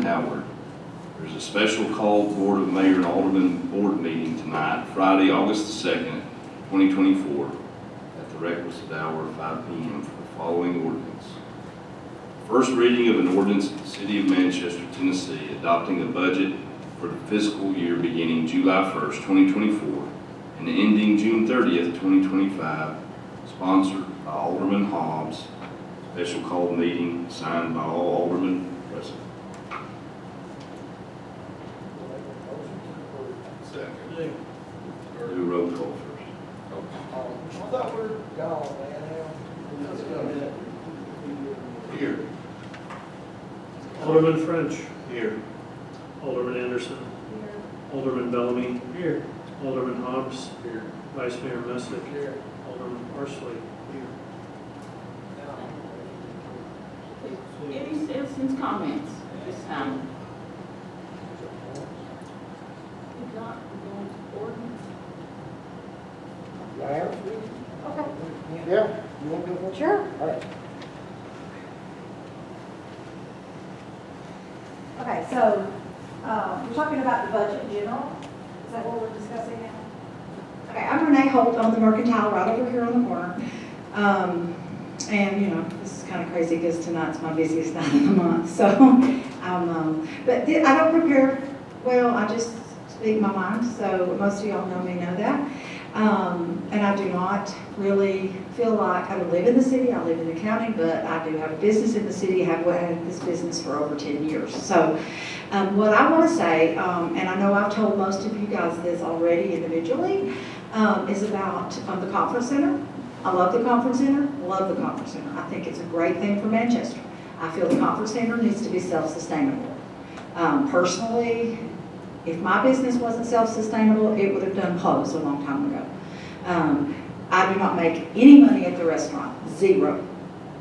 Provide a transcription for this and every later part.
Howard. There's a special called Board of Mayor and Alderman Board meeting tonight, Friday, August the 2nd, 2024, at the requisite hour of 5 p.m. for the following ordinance. First reading of an ordinance of the City of Manchester, Tennessee, adopting a budget for the fiscal year beginning July 1st, 2024, and ending June 30th, 2025, sponsored by Alderman Hobbs. Special called meeting signed by all aldermen present. Second. Do roll call first. I thought we were gone, man. Let's go ahead. Here. Alderman French. Here. Alderman Anderson. Here. Alderman Bellamy. Here. Alderman Hobbs. Here. Vice Mayor Messick. Here. Alderman Parsley. Any citizens' comments at this time? If not, we're going to ordinance. Okay. Yeah. You want to go? Sure. All right. Okay, so we're talking about the budget in general. Is that what we're discussing now? Okay, I'm Renee Holt on the Mercantile right over here on the corner. And, you know, this is kind of crazy because tonight's my busiest night of the month. So, but I don't prepare well. I just speak my mind. So most of y'all know me, know that. And I do not really feel like I don't live in the city. I live in the county, but I do have a business in the city. I've had this business for over 10 years. So what I want to say, and I know I've told most of you guys this already individually, is about the conference center. I love the conference center, love the conference center. I think it's a great thing for Manchester. I feel the conference center needs to be self-sustainable. Personally, if my business wasn't self-sustainable, it would have done closed a long time ago. I do not make any money at the restaurant, zero.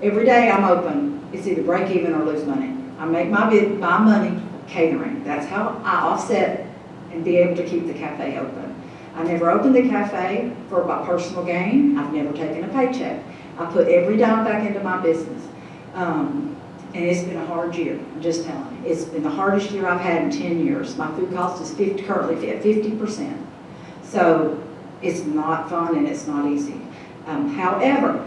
Every day I'm open, it's either break even or lose money. I make my money catering. That's how I offset and be able to keep the cafe open. I never opened the cafe for my personal gain. I've never taken a paycheck. I put every dime back into my business. And it's been a hard year, I'm just telling you. It's been the hardest year I've had in 10 years. My food cost is currently at 50%. So it's not fun and it's not easy. However,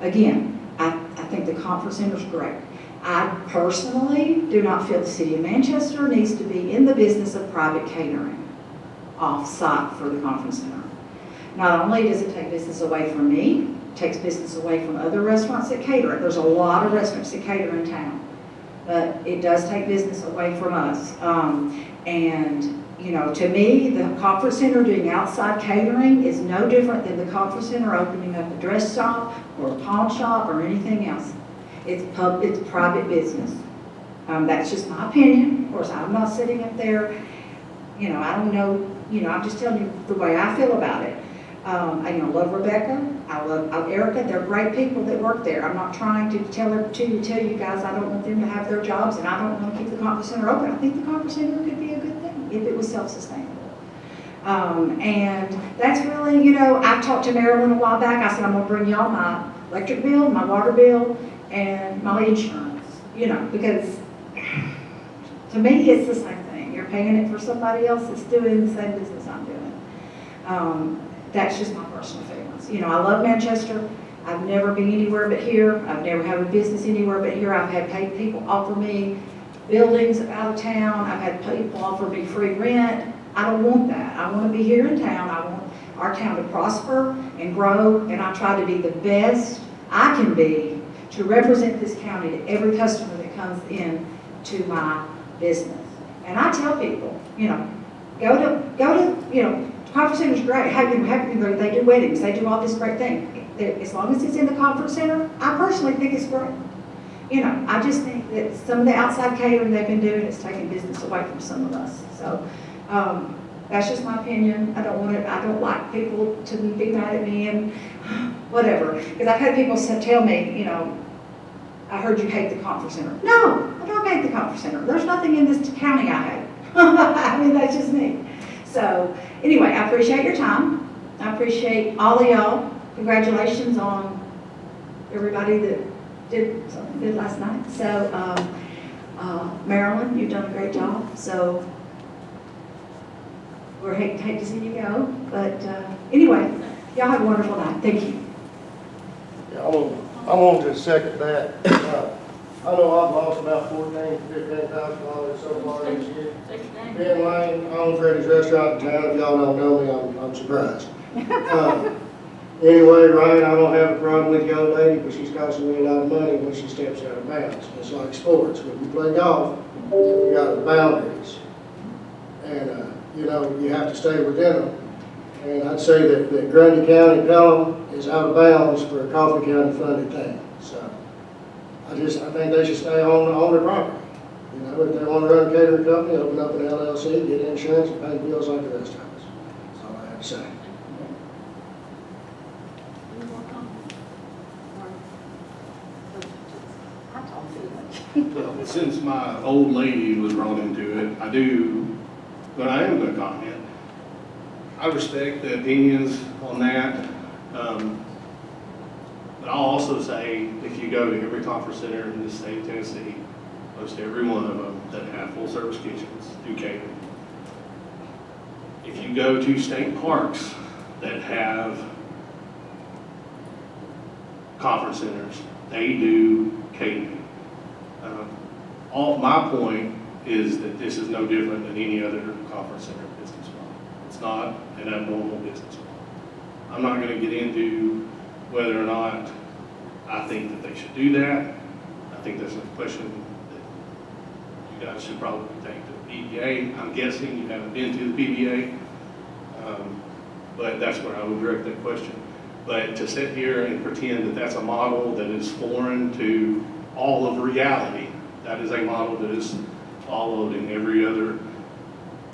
again, I think the conference center is great. I personally do not feel the city of Manchester needs to be in the business of private catering off-site for the conference center. Not only does it take business away from me, it takes business away from other restaurants that cater. There's a lot of restaurants that cater in town, but it does take business away from us. And you know, to me, the conference center doing outside catering is no different than the conference center opening up a dress shop or a pawn shop or anything else. It's private business. That's just my opinion. Of course, I'm not sitting up there. You know, I don't know. You know, I'm just telling you the way I feel about it. I love Rebecca. I love Erica. They're great people that work there. I'm not trying to tell you guys I don't want them to have their jobs and I don't want to keep the conference center open. I think the conference center could be a good thing if it was self-sustainable. And that's really, you know, I've talked to Marilyn a while back. I said, I'm going to bring y'all my electric bill, my water bill, and my insurance, you know, because to me it's the same thing. You're paying it for somebody else that's doing the same business I'm doing. That's just my personal feelings. You know, I love Manchester. I've never been anywhere but here. I've never had a business anywhere but here. I've had people offer me buildings out of town. I've had people offer me free rent. I don't want that. I want to be here in town. I want our town to prosper and grow, and I try to be the best I can be to represent this county to every customer that comes in to my business. And I tell people, you know, go to, you know, conference center is great. They do weddings. They do all this great thing. As long as it's in the conference center, I personally think it's great. You know, I just think that some of the outside catering they've been doing is taking business away from some of us. So that's just my opinion. I don't like people to be mad at me and whatever. Because I've had people tell me, you know, I heard you hate the conference center. No, I don't hate the conference center. There's nothing in this county I hate. I mean, that's just me. So anyway, I appreciate your time. I appreciate all of y'all. Congratulations on everybody that did something good last night. So Marilyn, you've done a great job, so we're hate to see you go, but anyway, y'all have a wonderful night. Thank you. Yeah, I'm gonna just second that. I know I've lost about $14,000 to $15,000 so far this year. Take your name. Ben Lane, I own Freddy's Restaurant in town. If y'all don't know me, I'm surprised. Anyway, Ryan, I don't have a problem with the old lady, but she's costing me a lot of money when she steps out of bounds. It's like sports. When you play golf, we got the boundaries. And, you know, you have to stay within them. And I'd say that Grundy County, Pelham is out of bounds for a Coffee County funded thing. So I think they should stay on their property. You know, if they want to run a catering company, open up an LLC, get insurance, and pay bills like the rest of us. That's all I have to say. Any more comments? I talk too much. Well, since my old lady was brought into it, I am going to comment. I respect the opinions on that. But I'll also say, if you go to every conference center in the state of Tennessee, most every one of them that have full service kitchens do catering. If you go to state parks that have conference centers, they do catering. My point is that this is no different than any other conference center business model. It's not an abnormal business model. I'm not going to get into whether or not I think that they should do that. I think that's a question that you guys should probably take to the PBA. I'm guessing you haven't been to the PBA, but that's where I would direct that question. But to sit here and pretend that that's a model that is foreign to all of reality, that is a model that is followed in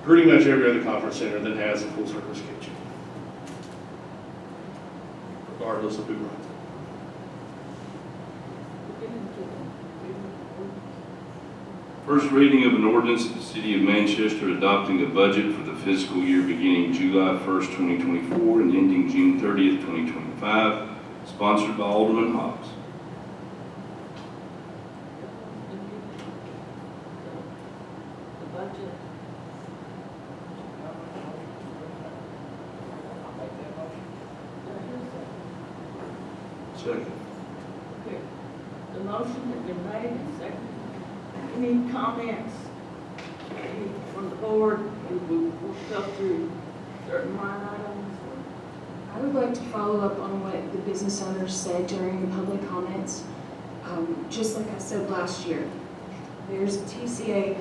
pretty much every other conference center that has a full service kitchen, regardless of who runs it. First reading of an ordinance of the City of Manchester adopting a budget for the fiscal year beginning July 1st, 2024 and ending June 30th, 2025, sponsored by Alderman Hobbs. The budget. I'll make that motion. Second. Okay. The motion has been made and seconded. Any comments from the board? We'll go through certain line items. I would like to follow up on what the business owners said during the public comments. Just like I said last year, there's a TCA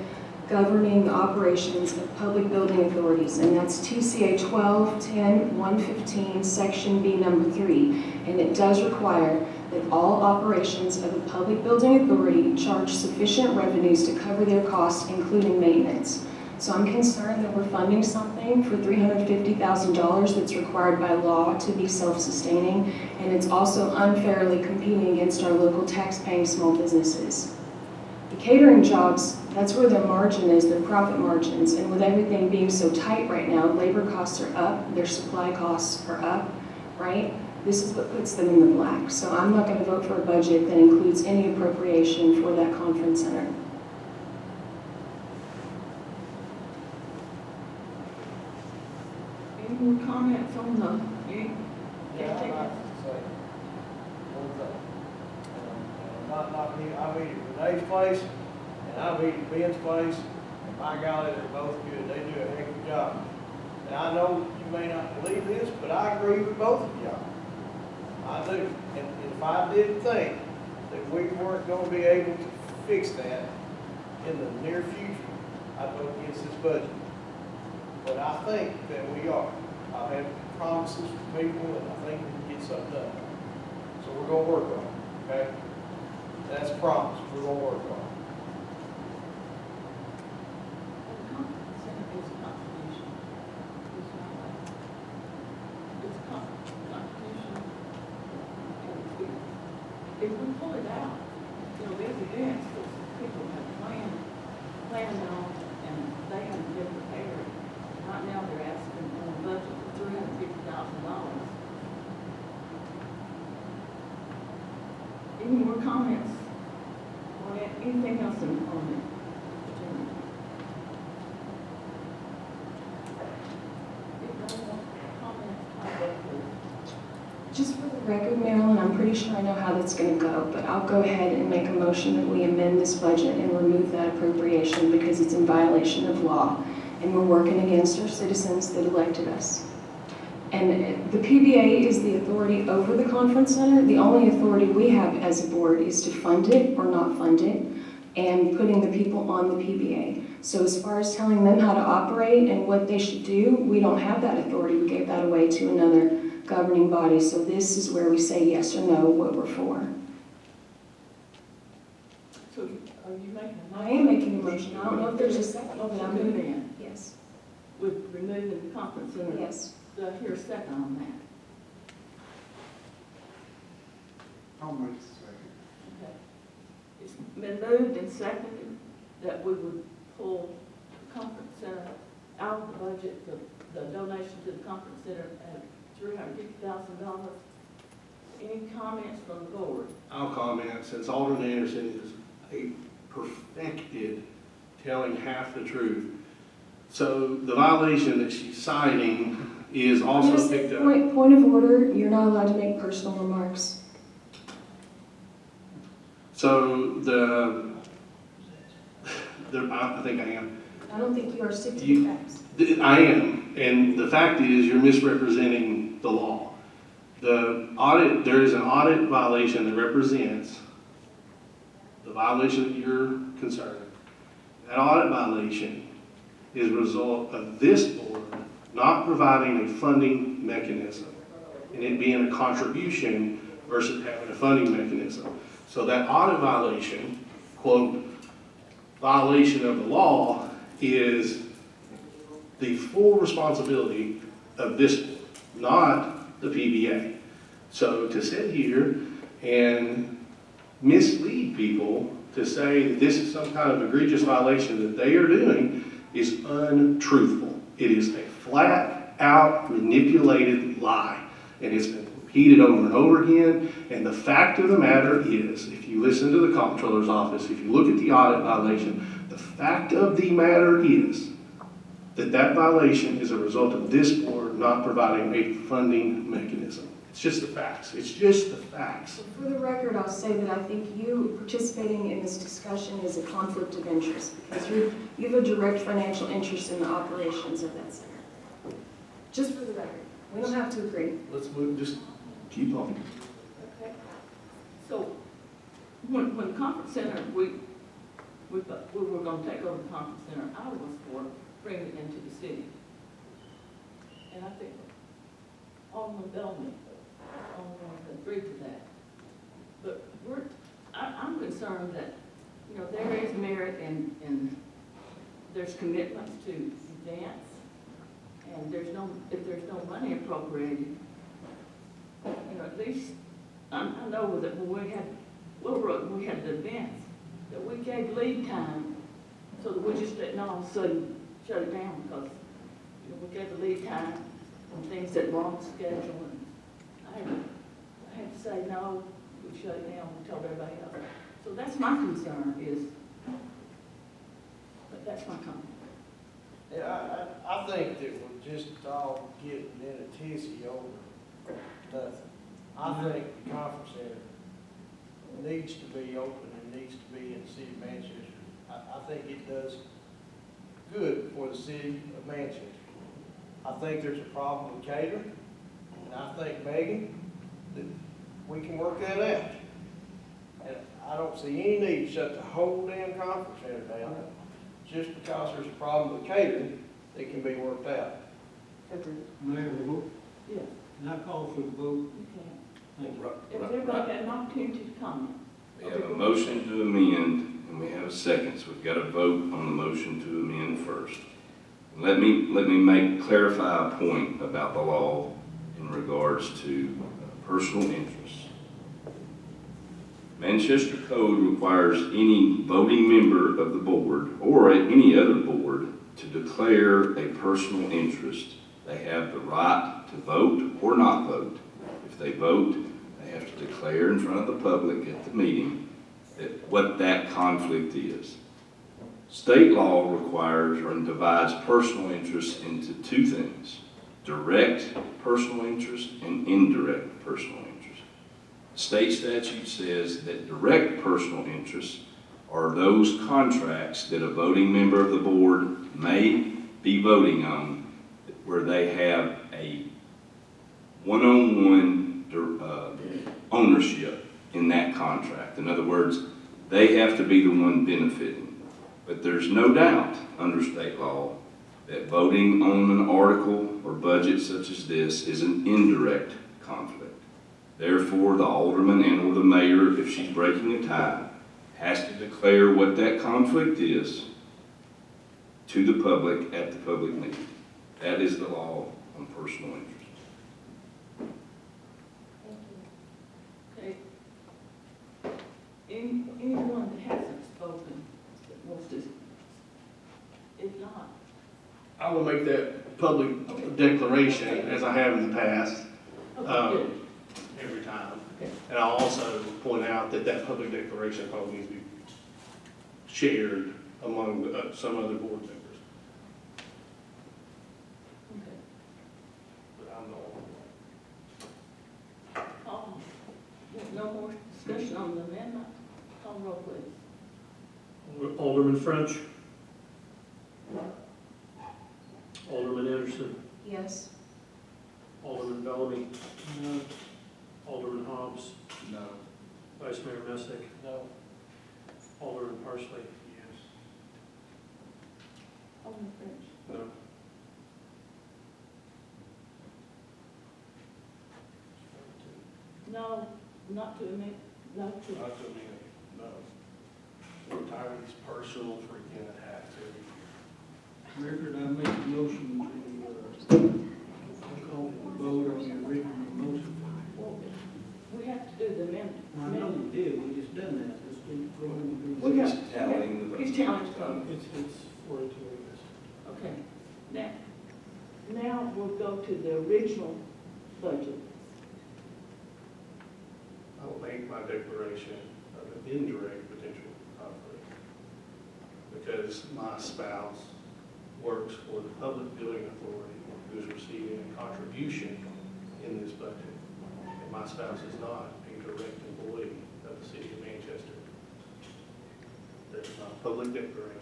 governing the operations of public building authorities, and that's TCA 12-10-115, Section B, number 3, and it does require that all operations of a public building authority charge sufficient revenues to cover their costs, including maintenance. So I'm concerned that we're funding something for $350,000 that's required by law to be self-sustaining, and it's also unfairly competing against our local tax-paying small businesses. The catering jobs, that's where their margin is, their profit margins, and with everything being so tight right now, labor costs are up, their supply costs are up, right? This is what puts them in the black. So I'm not going to vote for a budget that includes any appropriation for that conference center. Any more comments on the, Yeah, I'd like to say one thing. Not me, I've eaten Renee's place, and I've eaten Ben's place, and by golly, they're both good. They do a heck of a job. And I know you may not believe this, but I agree with both of y'all. I do. And if I didn't think that we weren't going to be able to fix that in the near future, I'd vote against this budget. But I think that we are. I've had promises from people, and I think we can get something done. So we're going to work on it, okay? That's a promise. We're going to work on it. It's a contribution. It's not like, it's a contribution. If we pull it out, you know, there's events that people have planned on, and they haven't been prepared. Right now, they're asking for a budget for $350,000. Any more comments on it? Anything else on it? record, Marilyn, I'm pretty sure I know how that's going to go, but I'll go ahead and make a motion that we amend this budget and remove that appropriation because it's in violation of law, and we're working against our citizens that elected us. And the PBA is the authority over the conference center. The only authority we have as a board is to fund it or not fund it, and putting the people on the PBA. So as far as telling them how to operate and what they should do, we don't have that authority. We gave that away to another governing body. So this is where we say yes or no, what we're for. So are you making a motion? I am making a motion. I don't know if there's a second, but I'm Motion to moving. amend Yes. with removing the conference center. Yes. Do I hear a second on that? I'll make the second. Okay. It's been moved and seconded that we would pull the conference center out of the budget, the donation to the conference center at $350,000. Any comments from the board? I'll comment, since Alderman Anderson is a perfected telling half the truth. So the violation that she's citing is also Just picked up. point of order, you're not allowed to make personal remarks. So I think I am. I don't think you are sticking to You- the facts. I am, and the fact is you're misrepresenting the law. There is an audit violation that represents the violation that you're concerned. That audit violation is a result of this board not providing a funding mechanism and it being a contribution versus having a funding mechanism. So that audit violation, quote, violation of the law is the full responsibility of this board, not the PBA. So to sit here and mislead people to say that this is some kind of egregious violation that they are doing is untruthful. It is a flat-out manipulated lie, and it's been repeated over and over again. And the fact of the matter is, if you listen to the comptroller's office, if you look at the audit violation, the fact of the matter is that that violation is a result of this board not providing a funding mechanism. It's just the facts. It's just the facts. For the record, I'll say that I think you participating in this discussion is a conflict of interest because you have a direct financial interest in the operations of that center. Just for the record, we don't have to agree. Let's move, just keep on. Okay. So when the conference center, we were going to take over the conference center, I was for bringing it into the city. And I think Alderman Bellamy agreed to that. But I'm concerned that, you know, there is merit in there's commitments to events, and if there's no money appropriated, you know, at least, I know that when we had Willowbrook, we had the events, that we gave lead time so that we just didn't all of a sudden shut it down because, you know, we gave the lead time on things that were on the schedule, and I had to say, no, we shut it down, we told everybody else. So that's my concern but that's my comment. Yeah, I think that we're just all getting in a tizzy over nothing. I think the conference center needs to be open and needs to be in the city of Manchester. I think it does good for the city of Manchester. I think there's a problem with catering, and I think, Megan, that we can work that out. And I don't see any need to shut the whole damn conference center down just because there's a problem with catering that can be worked out. Mayor, the vote, Yes, can I call for the vote? you can. Thank you. If everybody had an opportunity to comment. We have a motion to amend, and we have a second, so we've got to vote on the motion to amend first. Let me clarify a point about the law in regards to personal interests. Manchester Code requires any voting member of the board or any other board to declare a personal interest. They have the right to vote or not vote. If they vote, they have to declare in front of the public at the meeting what that conflict is. State law requires or divides personal interest into two things: direct personal interest and indirect personal interest. State statute says that direct personal interests are those contracts that a voting member of the board may be voting on where they have a one-on-one ownership in that contract. In other words, they have to be the one benefiting. But there's no doubt under state law that voting on an article or budget such as this is an indirect conflict. Therefore, the alderman and or the mayor, if she's breaking a tie, has to declare what that conflict is to the public at the public meeting. That is the law on personal interest. Okay. Anyone that hasn't spoken, that wants to, if not, I will make that public declaration, as I have in the past, okay, good. every time. Okay. And I'll also point out that that public declaration probably needs to be shared among some other board members. Okay. But I'm the only one. No more discussion on the amendment? Call roll, please. Alderman French. Alderman Anderson. Yes. Alderman Bellamy. No. Alderman Hobbs. No. Vice Mayor Messick. No. Alderman Parsley. Yes. Alderman French. No. No, not to amend, no to. Not to me, no. We're tired of these personal freaking attacks every year. Record, I make a motion to, call for the vote on the original motion. Well, we have to do the amendment. I know we did, we just done that, let's go on We and do got- He's tallying the votes. He's tallying the votes. It's 4-2, Okay, now we'll go to the original budget. I will make my declaration of an indirect potential conflict because my spouse works for the Public Building Authority who is receiving a contribution in this budget. And my spouse is not a direct employee of the city of Manchester. That is not a public declaration.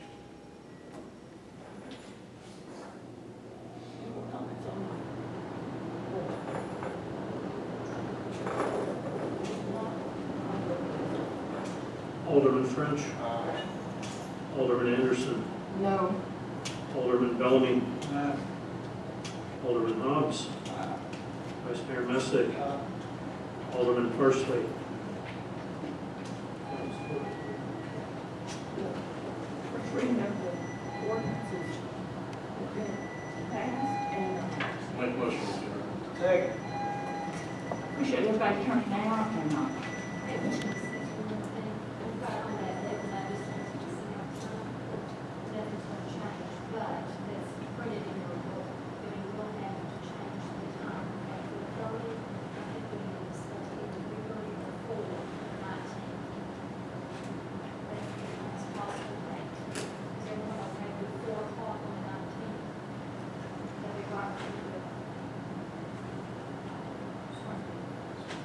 Any more comments on that? Alderman French. Alderman Anderson. No. Alderman Bellamy. Aye. Alderman Hobbs. Vice Mayor Messick. Alderman Parsley. First reading of the ordinances has been passed, and Make motion to adjourn. Second. appreciate everybody turning out and,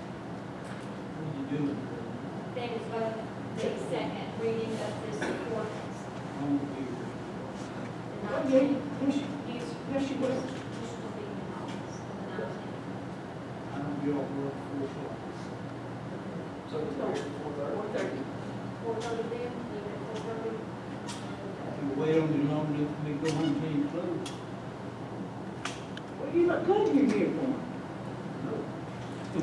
What are you doing? That is vote the second reading of this ordinance. I won't be here. The well, 19th. yes, you will. This will be in August, the 19th. I don't be off work 4 o'clock. So it's here at 4:30. 4:30 then, leave it at 4:30. You wait on me long enough for me to go home and change clothes. Well, you look good in your uniform. So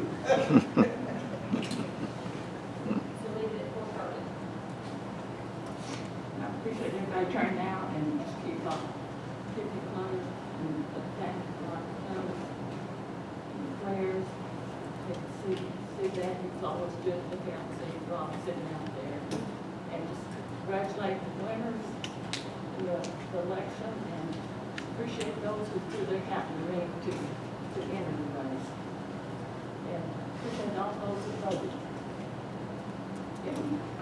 leave it at 4:30. I appreciate everybody turning out and just keep it closed and thank and prayers. See that, it's always good to look out and see Rob sitting out there. And just congratulate the winners in the election and appreciate those who threw their hat in the ring to enter the race. And appreciate all those who voted. Yeah.